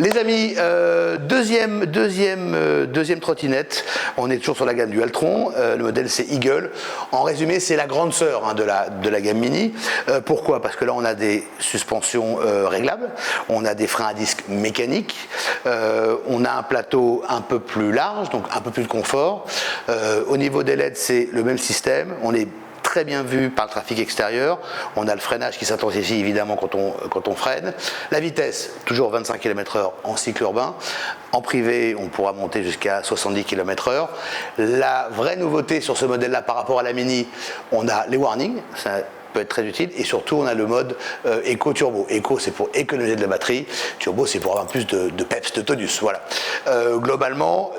Les amis, deuxième trottinette, on est toujours sur la gamme du Altron, le modèle c'est Eagle. En résumé, c'est la grande sœur hein, de la gamme Mini. Pourquoi? Parce que là on a des suspensions réglables, on a des freins à disque mécaniques, on a un plateau un peu plus large, donc un peu plus de confort. Au niveau des LED, c'est le même système, on est très bien vu par le trafic extérieur. On a le freinage qui s'intensifie évidemment quand on freine. La vitesse, toujours 25 km/h en cycle urbain. En privé, on pourra monter jusqu'à 70 km/h. La vraie nouveauté sur ce modèle-là par rapport à la Mini, on a les warnings. Ça peut être très utile. Et surtout, on a le mode Eco Turbo. Eco, c'est pour économiser de la batterie. Turbo, c'est pour avoir plus de peps, de tonus. Voilà. Globalement,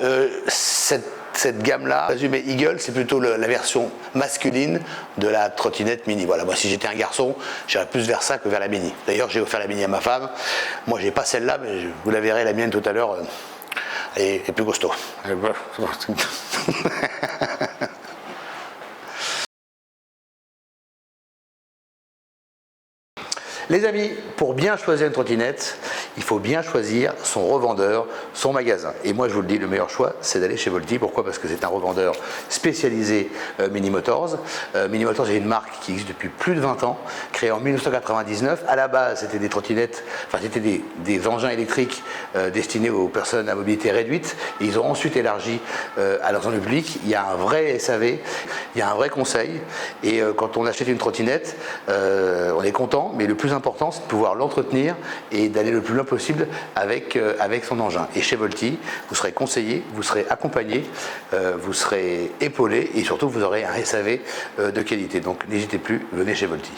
cette gamme-là, résumé Eagle, c'est plutôt la version masculine de la trottinette Mini. Voilà, moi si j'étais un garçon, j'irais plus vers ça que vers la Mini. D'ailleurs, j'ai offert la Mini à ma femme. Moi, j'ai pas celle-là, mais vous la verrez, la mienne tout à l'heure, elle est plus costaud. Les amis, pour bien choisir une trottinette, il faut bien choisir son revendeur, son magasin. Et moi, je vous le dis, le meilleur choix, c'est d'aller chez Volty. Pourquoi? Parce que c'est un revendeur spécialisé Mini Motors. Mini Motors est une marque qui existe depuis plus de 20 ans, créée en 1999. À la base, c'était des trottinettes, enfin c'était des engins électriques destinés aux personnes à mobilité réduite. Et ils ont ensuite élargi à l'ensemble public. Il y a un vrai SAV, il y a un vrai conseil. Et quand on achète une trottinette, on est content, mais le plus important, c'est de pouvoir l'entretenir et d'aller le plus loin possible avec son engin. Et chez Volty, vous serez conseillé, vous serez accompagné, vous serez épaulé et surtout vous aurez un SAV de qualité. Donc n'hésitez plus, venez chez Volty.